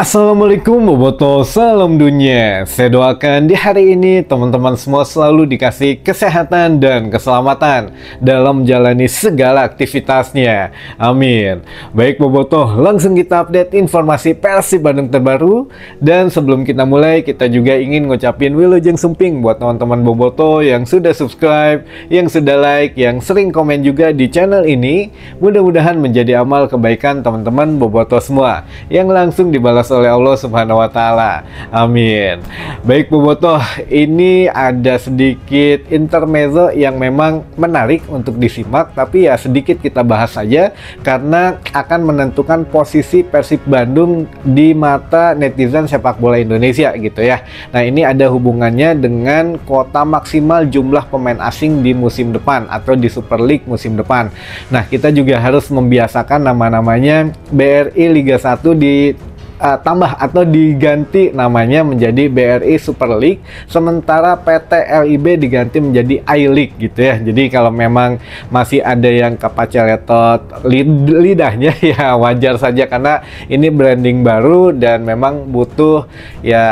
Assalamualaikum Boboto, salam dunia. Saya doakan di hari ini teman-teman semua selalu dikasih kesehatan dan keselamatan dalam menjalani segala aktivitasnya. Amin. Baik Boboto, langsung kita update informasi Persib Bandung terbaru. Dan sebelum kita mulai, kita juga ingin ngucapin wilujeng sumping buat teman-teman Boboto yang sudah subscribe, yang sudah like, yang sering komen juga di channel ini. Mudah-mudahan menjadi amal kebaikan teman-teman Boboto semua yang langsung dibalas oleh Allah Subhanahu wa Ta'ala. Amin. Baik Boboto, ini ada sedikit intermezzo yang memang menarik untuk disimak, tapi ya sedikit kita bahas saja karena akan menentukan posisi Persib Bandung di mata netizen sepak bola Indonesia gitu ya. Nah, ini ada hubungannya dengan kuota maksimal jumlah pemain asing di musim depan atau di Super League musim depan. Nah, kita juga harus membiasakan nama-namanya BRI Liga 1 di tambah atau diganti namanya menjadi BRI Super League, sementara PT LIB diganti menjadi I-League gitu ya. Jadi kalau memang masih ada yang kepaceletot lidahnya ya wajar saja karena ini branding baru dan memang butuh ya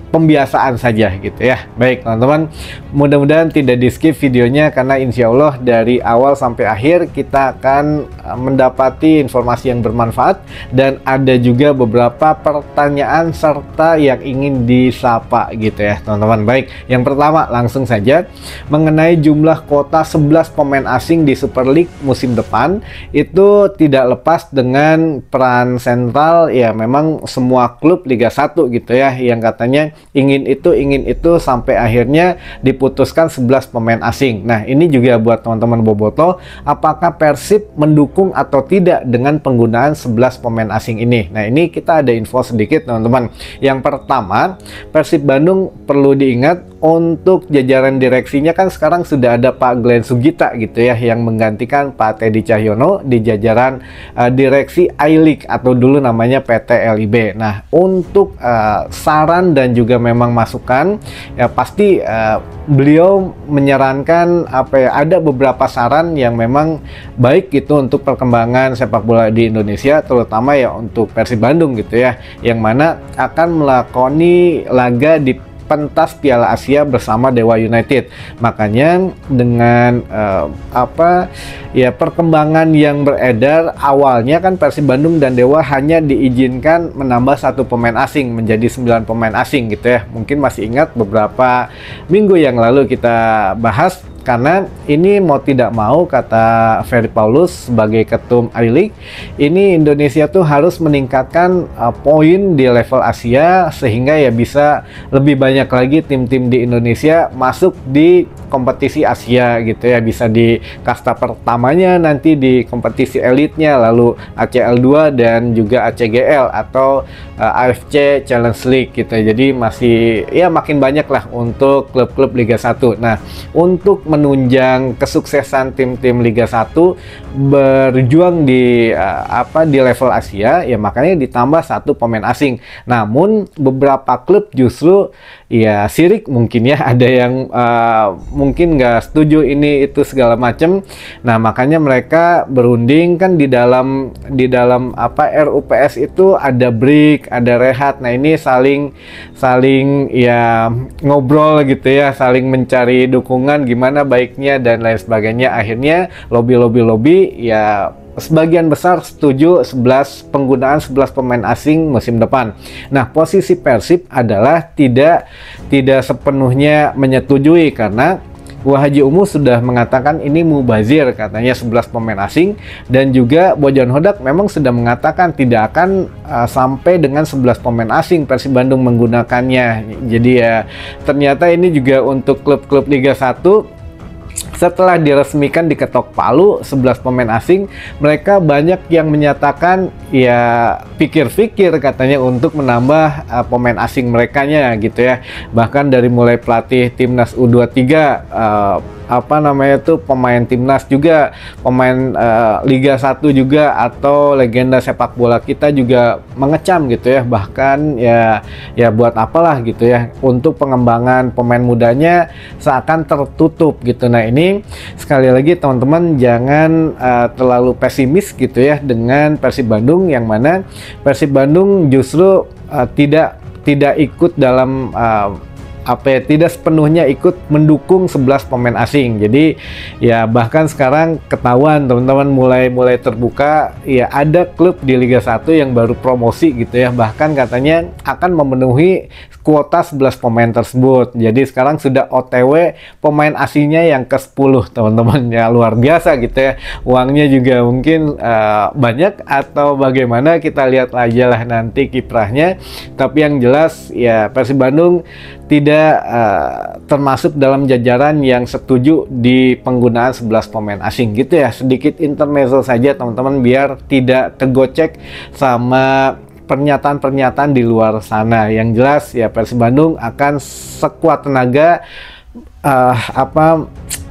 pembiasaan saja gitu ya. Baik teman-teman, mudah-mudahan tidak di skip videonya karena insya Allah dari awal sampai akhir kita akan mendapati informasi yang bermanfaat dan ada juga beberapa pertanyaan serta yang ingin disapa gitu ya teman-teman. Baik, yang pertama langsung saja mengenai jumlah kuota 11 pemain asing di Super League musim depan, itu tidak lepas dengan peran sentral ya memang semua klub Liga 1 gitu ya yang katanya ingin itu sampai akhirnya diputuskan 11 pemain asing. Nah, ini juga buat teman-teman Boboto, apakah Persib mendukung atau tidak dengan penggunaan 11 pemain asing ini? Nah, ini kita ada info sedikit teman-teman. Yang pertama, Persib Bandung perlu diingat untuk jajaran direksinya kan sekarang sudah ada Pak Glenn Sugita gitu ya yang menggantikan Pak Teddy Cahyono di jajaran direksi I-League atau dulu namanya PT LIB. Nah, untuk saran dan juga memang masukan ya pasti beliau menyarankan ada beberapa saran yang memang baik gitu untuk perkembangan sepak bola di Indonesia, terutama ya untuk Persib Bandung gitu ya, yang mana akan melakoni laga di pentas Piala Asia bersama Dewa United. Makanya dengan perkembangan yang beredar awalnya kan Persib Bandung dan Dewa hanya diizinkan menambah 1 pemain asing menjadi 9 pemain asing gitu ya. Mungkin masih ingat beberapa minggu yang lalu kita bahas. Karena ini mau tidak mau, kata Ferry Paulus sebagai ketum I-League, ini Indonesia tuh harus meningkatkan poin di level Asia sehingga ya bisa lebih banyak lagi tim-tim di Indonesia masuk di kompetisi Asia gitu ya, bisa di kasta pertamanya, nanti di kompetisi elitnya, lalu ACL 2 dan juga ACGL atau AFC Challenge League gitu. Jadi masih ya makin banyak lah untuk klub-klub Liga 1. Nah, untuk menunjang kesuksesan tim-tim Liga 1 berjuang di di level Asia ya, makanya ditambah 1 pemain asing. Namun beberapa klub justru ya sirik mungkin ya, ada yang mungkin nggak setuju ini itu segala macam. Nah, makanya mereka berunding kan di dalam RUPS itu ada break, ada rehat. Nah, ini saling ya ngobrol gitu ya, saling mencari dukungan gimana baiknya dan lain sebagainya. Akhirnya lobby ya sebagian besar setuju penggunaan 11 pemain asing musim depan. Nah, posisi Persib adalah tidak sepenuhnya menyetujui karena Haji Umu sudah mengatakan ini mubazir katanya 11 pemain asing, dan juga Bojan Hodak memang sudah mengatakan tidak akan sampai dengan 11 pemain asing Persib Bandung menggunakannya. Jadi ya ternyata ini juga untuk klub-klub Liga 1 setelah diresmikan diketok palu 11 pemain asing, mereka banyak yang menyatakan ya pikir-pikir katanya untuk menambah pemain asing merekanya gitu ya. Bahkan dari mulai pelatih timnas U23 pemain timnas juga, pemain Liga 1 juga, atau legenda sepak bola kita juga mengecam gitu ya. Bahkan ya buat apalah gitu ya, untuk pengembangan pemain mudanya seakan tertutup gitu. Nah, ini sekali lagi teman-teman jangan terlalu pesimis gitu ya dengan Persib Bandung, yang mana Persib Bandung justru tidak ikut dalam tidak sepenuhnya ikut mendukung 11 pemain asing. Jadi ya bahkan sekarang ketahuan teman-teman mulai terbuka ya, ada klub di Liga 1 yang baru promosi gitu ya, bahkan katanya akan memenuhi kuota 11 pemain tersebut. Jadi sekarang sudah OTW pemain asingnya yang ke-10 teman-teman, ya luar biasa gitu ya. Uangnya juga mungkin banyak atau bagaimana, kita lihat aja lah nanti kiprahnya. Tapi yang jelas ya Persib Bandung tidak termasuk dalam jajaran yang setuju di penggunaan 11 pemain asing gitu ya. Sedikit intermezzo saja teman-teman biar tidak kegocek sama pernyataan-pernyataan di luar sana. Yang jelas ya Persib Bandung akan sekuat tenaga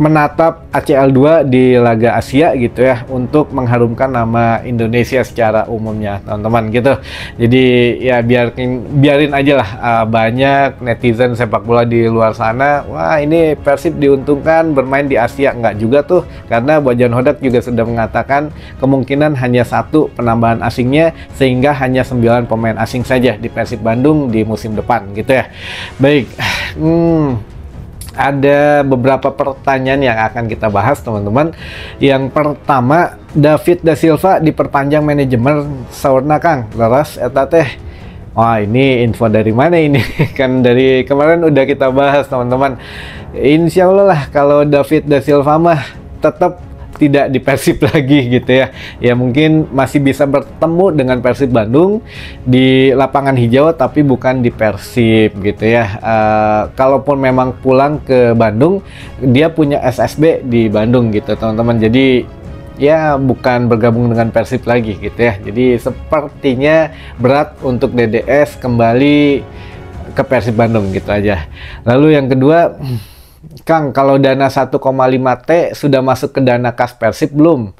menatap ACL 2 di laga Asia gitu ya, untuk mengharumkan nama Indonesia secara umumnya teman-teman gitu. Jadi ya biarin aja lah banyak netizen sepak bola di luar sana, wah ini Persib diuntungkan bermain di Asia. Enggak juga tuh, karena Bojan Hodak juga sudah mengatakan kemungkinan hanya 1 penambahan asingnya, sehingga hanya 9 pemain asing saja di Persib Bandung di musim depan gitu ya. Baik, ada beberapa pertanyaan yang akan kita bahas teman-teman. Yang pertama, David Da Silva diperpanjang manajemen saurna Kang leres eta teh. Wah, ini info dari mana ini? Kan dari kemarin udah kita bahas teman-teman. Insya Allah lah kalau David Da Silva mah tetap tidak di Persib lagi gitu ya. Ya mungkin masih bisa bertemu dengan Persib Bandung di lapangan hijau, tapi bukan di Persib gitu ya. Kalaupun memang pulang ke Bandung, dia punya SSB di Bandung gitu teman-teman. Jadi ya bukan bergabung dengan Persib lagi gitu ya. Jadi sepertinya berat untuk DDS kembali ke Persib Bandung gitu aja. Lalu yang kedua, Kang, kalau dana 1,5 T sudah masuk ke dana kas Persib belum?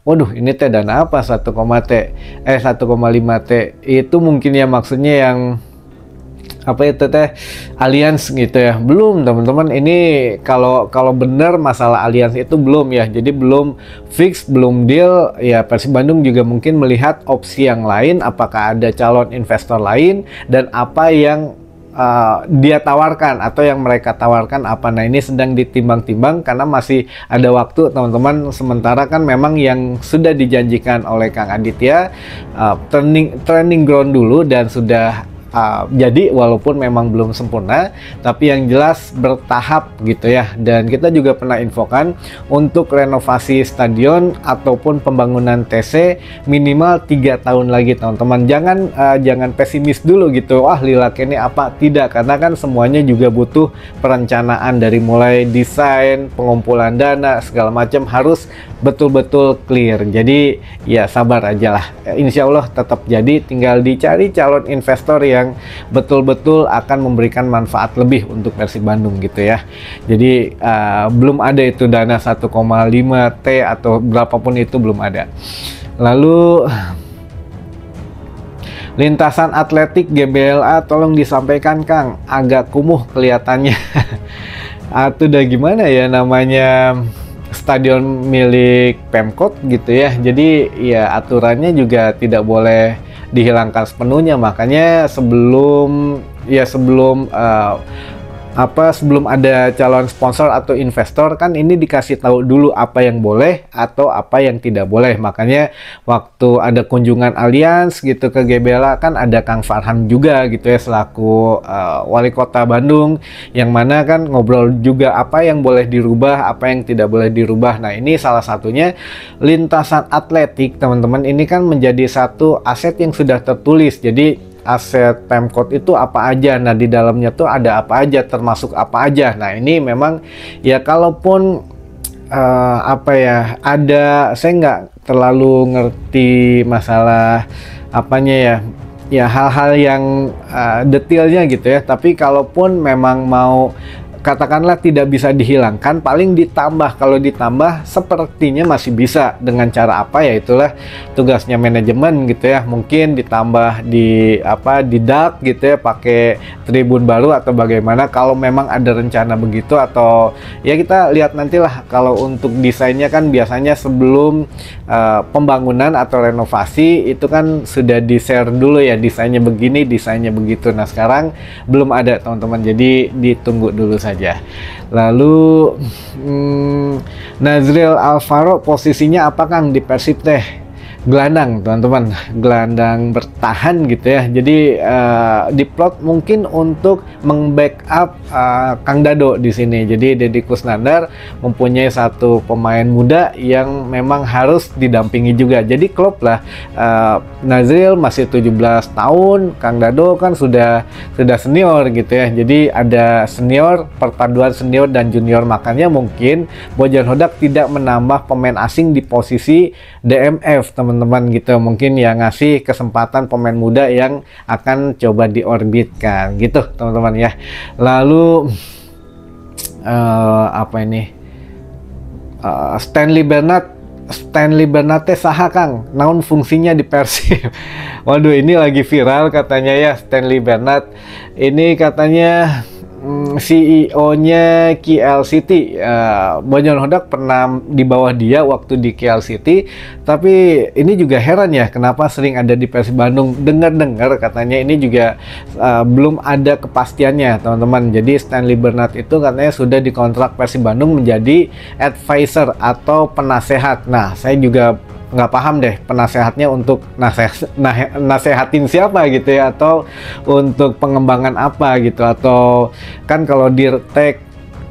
Waduh, ini teh dana apa 1,5 T? Itu mungkin ya maksudnya yang apa itu teh Allianz gitu ya. Belum teman-teman, ini kalau benar masalah Allianz itu belum ya. Jadi belum fix, belum deal ya. Persib Bandung juga mungkin melihat opsi yang lain, apakah ada calon investor lain dan apa yang dia tawarkan atau yang mereka tawarkan apa. Nah ini sedang ditimbang-timbang karena masih ada waktu teman-teman. Sementara kan memang yang sudah dijanjikan oleh Kang Aditya training ground dulu dan sudah jadi, walaupun memang belum sempurna, tapi yang jelas bertahap gitu ya. Dan kita juga pernah infokan untuk renovasi stadion ataupun pembangunan TC minimal 3 tahun lagi teman-teman. Jangan pesimis dulu gitu, wah lila kene apa, tidak, karena kan semuanya juga butuh perencanaan dari mulai desain, pengumpulan dana segala macam harus betul-betul clear. Jadi ya sabar aja lah, insya Allah tetap jadi, tinggal dicari calon investor yang betul-betul akan memberikan manfaat lebih untuk Persib Bandung gitu ya. Jadi belum ada itu dana 1,5 T atau berapapun itu, belum ada. Lalu lintasan atletik GBLA tolong disampaikan Kang, agak kumuh kelihatannya. Atau udah gimana ya, namanya stadion milik Pemkot gitu ya. Jadi ya aturannya juga tidak boleh dihilangkan sepenuhnya. Makanya sebelum ada calon sponsor atau investor kan ini dikasih tahu dulu apa yang boleh atau apa yang tidak boleh. Makanya waktu ada kunjungan Allianz gitu ke GBLA kan ada Kang Farhan juga gitu ya selaku wali kota Bandung, yang mana kan ngobrol juga apa yang boleh dirubah, apa yang tidak boleh dirubah. Nah ini salah satunya lintasan atletik teman-teman, ini kan menjadi satu aset yang sudah tertulis. Jadi aset Pemkot itu apa aja, nah di dalamnya tuh ada apa aja, termasuk apa aja. Nah ini memang ya kalaupun saya nggak terlalu ngerti masalah apanya ya hal-hal yang detailnya gitu ya. Tapi kalaupun memang mau katakanlah tidak bisa dihilangkan, paling ditambah. Kalau ditambah sepertinya masih bisa. Dengan cara apa ya, itulah tugasnya manajemen gitu ya. Mungkin ditambah di di dark gitu ya, pakai tribun baru atau bagaimana, kalau memang ada rencana begitu. Atau ya kita lihat nantilah. Kalau untuk desainnya kan biasanya sebelum pembangunan atau renovasi itu kan sudah di share dulu ya, desainnya begini, desainnya begitu. Nah sekarang belum ada teman-teman, jadi ditunggu dulu saja. Lalu Nazril Alvaro posisinya apa Kang di Persib teh? Gelandang teman-teman, gelandang bertahan gitu ya. Jadi diplot mungkin untuk meng-backup Kang Dado di sini. Jadi Deddy Kusnandar mempunyai satu pemain muda yang memang harus didampingi juga. Jadi klop lah, Nazril masih 17 tahun, Kang Dado kan sudah senior gitu ya. Jadi ada senior, perpaduan senior dan junior, makanya mungkin Bojan Hodak tidak menambah pemain asing di posisi DMF teman-teman gitu. Mungkin ya ngasih kesempatan pemain muda yang akan coba diorbitkan gitu teman-teman ya. Lalu apa ini, Stanley Bernat saha Kang, naon fungsinya di Persib? Waduh, ini lagi viral katanya ya, Stanley Bernat ini katanya CEO-nya KL City. Bojan Hodak pernah di bawah dia waktu di KL City, tapi ini juga heran ya kenapa sering ada di Persib Bandung. Dengar-dengar katanya ini juga belum ada kepastiannya teman-teman. Jadi Stanley Bernat itu katanya sudah dikontrak Persib Bandung menjadi advisor atau penasehat. Nah saya juga nggak paham deh, penasehatnya untuk nasehatin siapa gitu ya, atau untuk pengembangan apa gitu. Atau kan kalau Dirtek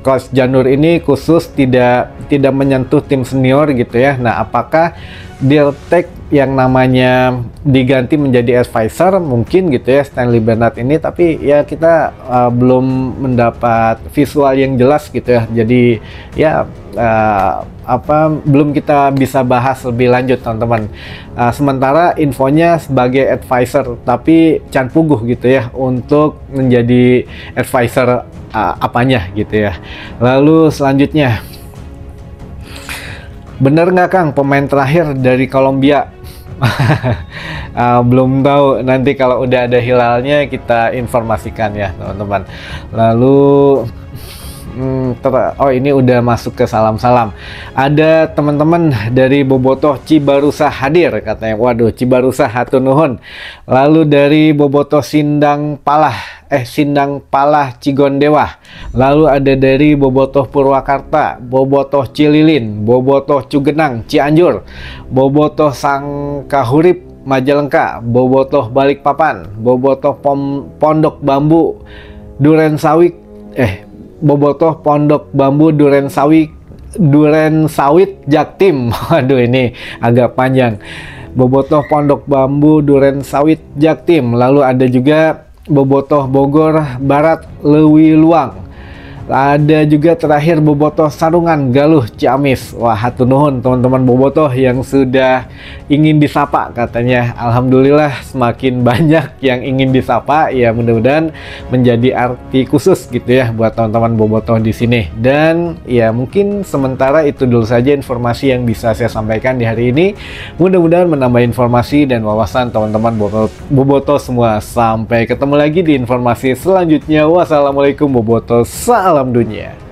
Coach Janur ini khusus tidak menyentuh tim senior gitu ya. Nah apakah Dirtek yang namanya diganti menjadi advisor mungkin gitu ya Stanley Bernat ini, tapi ya kita belum mendapat visual yang jelas gitu ya. Jadi ya belum kita bisa bahas lebih lanjut teman-teman. Sementara infonya sebagai advisor, tapi can puguh gitu ya untuk menjadi advisor apanya gitu ya. Lalu selanjutnya, bener nggak Kang pemain terakhir dari Kolombia? Belum tahu, nanti kalau udah ada hilalnya kita informasikan ya teman-teman. Lalu oh ini udah masuk ke salam-salam. Ada teman-teman dari Bobotoh Cibarusah hadir katanya. Waduh, Cibarusah hatur nuhun. Lalu dari Bobotoh Sindang Palah Cigondewa. Lalu ada dari Bobotoh Purwakarta, Bobotoh Cililin, Bobotoh Cugenang Cianjur, Bobotoh Sangkahurip Majalengka, Bobotoh Balikpapan, Bobotoh Pondok Bambu Duren Sawit, Bobotoh Pondok Bambu Duren Sawit Jaktim. Waduh ini agak panjang. Bobotoh Pondok Bambu Duren Sawit Jaktim. Lalu ada juga Bobotoh Bogor Barat Lewi Luang. Ada juga terakhir Bobotoh Sarungan Galuh Ciamis. Wah hatur nuhun teman-teman Bobotoh yang sudah ingin disapa katanya. Alhamdulillah semakin banyak yang ingin disapa ya, mudah-mudahan menjadi arti khusus gitu ya buat teman-teman Bobotoh di sini. Dan ya mungkin sementara itu dulu saja informasi yang bisa saya sampaikan di hari ini. Mudah-mudahan menambah informasi dan wawasan teman-teman Bobotoh semua. Sampai ketemu lagi di informasi selanjutnya. Wassalamualaikum Bobotoh, salam dunia.